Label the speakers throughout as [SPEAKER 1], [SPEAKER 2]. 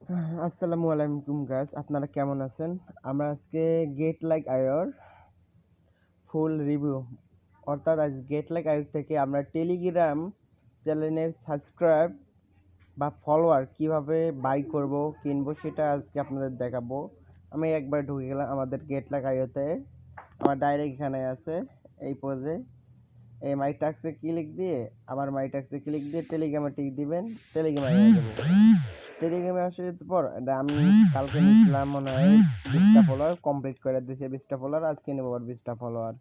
[SPEAKER 1] আসসালামু আলাইকুম গাইস, আপনারা কেমন আছেন? আমরা আজকে গেট লাইক আইওর ফুল রিভিউ, অর্থাৎ আজ গেট লাইক আইওর থেকে আমরা টেলিগ্রাম চ্যানেলের সাবস্ক্রাইব বা ফলোয়ার কিভাবে বাই করব, কিনবো সেটা আজকে আপনাদের দেখাবো। আমি একবার ঢুকে গেলাম আমাদের গেট লাইক আইওতে। আমার ডাইরেক্ট এখানে আছে এই পোজে, এই মাই টাক্সে ক্লিক দিয়ে টেলিগ্রামে টিক দিবেন, টেলিগ্রামে হয়ে যাবে। টেলিগ্রামে আসার পর আমি কালকে নিয়েছিলাম মনে হয় 20টা ফলোয়ার কমপ্লিট করে দিয়েছে। 20টা ফলোয়ার আজকে নেবো আবার 20টা ফলোয়ার।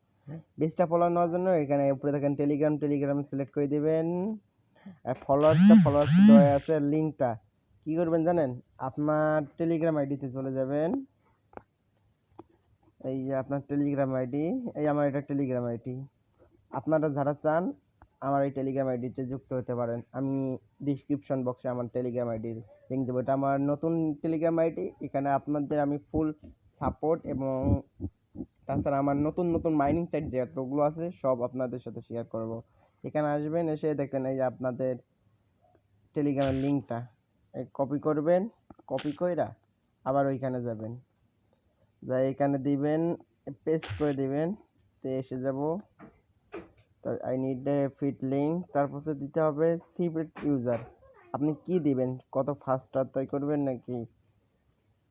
[SPEAKER 1] 20টা ফলোয়ার নেওয়ার জন্য এখানে উপরে দেখেন টেলিগ্রাম সিলেক্ট করে দিবেন। ফলোয়ার দেওয়া আছে, লিঙ্কটা কি করবেন জানেন? আপনার টেলিগ্রাম আইডিতে চলে যাবেন। এই যে আপনার টেলিগ্রাম আইডি, এই আমার এটা টেলিগ্রাম আইডি। আপনারা যারা চান আমার এই টেলিগ্রাম আইডিতে যুক্ত হতে পারেন। আমি ডিসক্রিপশন বক্সে আমার টেলিগ্রাম আইডির লিঙ্ক দেবো। এটা আমার নতুন টেলিগ্রাম আইডি। এখানে আপনাদের আমি ফুল সাপোর্ট এবং তাছাড়া আমার নতুন নতুন মাইনিং সাইট যেগুলো আছে সব আপনাদের সাথে শেয়ার করব। এখানে আসবেন, এসে দেখেন এই যে আপনাদের টেলিগ্রামের লিঙ্কটা কপি করবেন, কপি কইরা আবার ওইখানে যাবেন, যাই এখানে দিবেন, পেস্ট করে দিবেন। তো এসে যাব, I need a fit link, তারপর দিতে হবে সিক্রেট ইউজার। আপনি কি দিবেন, কত ফাস্ট তাই করবেন নাকি?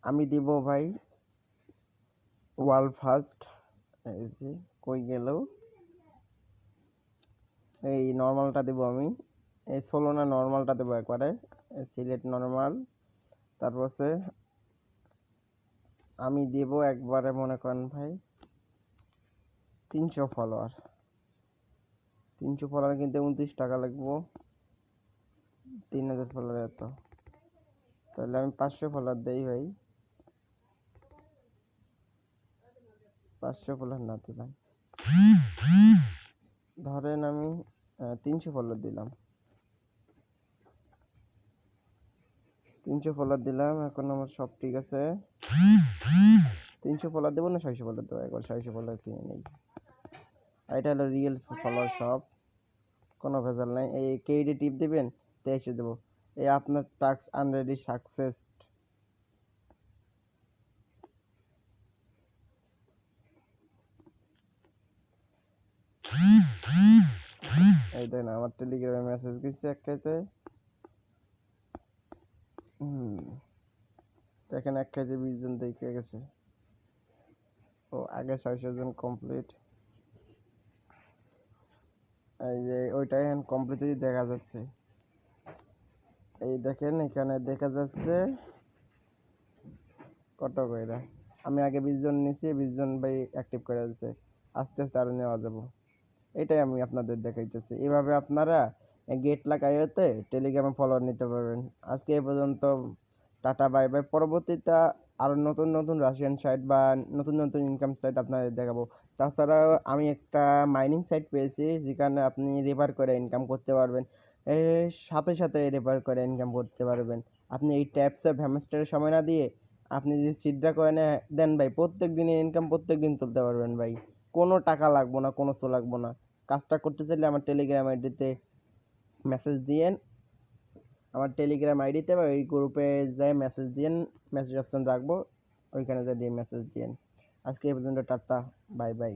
[SPEAKER 1] আমি দিব ভাই ওয়ার্ল্ড ফার্স্ট। এই যে কই গেল, এই নর্মালটা দেবো আমি, এই 16 না নর্মালটা দেবো একবারে, সিলেক্ট নর্মাল। তারপর আমি দেব একবারে মনে করেন ভাই 300 ফলোয়ার। 300 ফলোয়ার কিনতে 29 টাকা লাগবো, 3000 ফলোয়ার এত, তাহলে আমি 500 ফলোয়ার দেই ভাই। 500 ফলোয়ার না দিলাম, ধরেন আমি 300 ফলোয়ার দিলাম। 300 ফলোয়ার দিলাম, এখন আমার সব ঠিক আছে। 300 ফলোয়ার দেবো না 600 ফলোয়ার দেবো? একবার 600 ফলোয়ার কিনে নেই। আর এটা হলো রিয়েল ফলোয়ার, সব কোনো ভেজাল নাই। এই কেডি টিপ দিবেন, তো এসে দেবো এই আপনার টাস্ক অলরেডি সাকসেস। এই দেখেন আমার টেলিগ্রামে মেসেজ দিচ্ছে একটাতে, দেখেন 1 কেজি 20 জন দেখে গেছে। ও আগে 600 জন কমপ্লিট, এই যে ওইটাই এখন কমপ্লিট দেখা যাচ্ছে। এই দেখেন এখানে দেখা যাচ্ছে কত কইরা। আমি আগে 20 জন নিছি, 20 জন ভাই অ্যাক্টিভ করে দিয়েছে, আস্তে আস্তে আরো নেওয়া যাবো। এটাই আমি আপনাদের দেখাইতেছি। এভাবে আপনারা গেট লাগাইতে টেলিগ্রামে ফলোয়ার নিতে পারবেন। আজকে এই পর্যন্ত, টাটা বাই বাই। পরবর্তীতে আরো নতুন নতুন রাশিয়ান সাইট বা নতুন নতুন ইনকাম সাইট আপনাদের দেখাবো। তাছাড়াও আমি একটা মাইনিং সাইট পেয়েছি যেখানে আপনি রেফার করে ইনকাম করতে পারবেন, সাথে সাথে রেফার করে ইনকাম করতে পারবেন। আপনি এই ট্যাপসে হ্যামস্টারের সময় না দিয়ে আপনি যদি সিডরা কয়েনে দেন ভাই, প্রত্যেক দিনে ইনকাম প্রত্যেক দিন তুলতে পারবেন ভাই। কোনো টাকা লাগবো না, কোনো শো লাগবো না। কাজটা করতে চাইলে আমার টেলিগ্রাম আইডিতে মেসেজ দিয়েন, আমার টেলিগ্রাম আইডিতে বা ওই গ্রুপে যাই মেসেজ দিয়েন, মেসেজ অপশন রাখবো, ওইখানে যাই দিয়ে মেসেজ দিয়েন। আজকে এই পর্যন্ত, টাটা বাই বাই।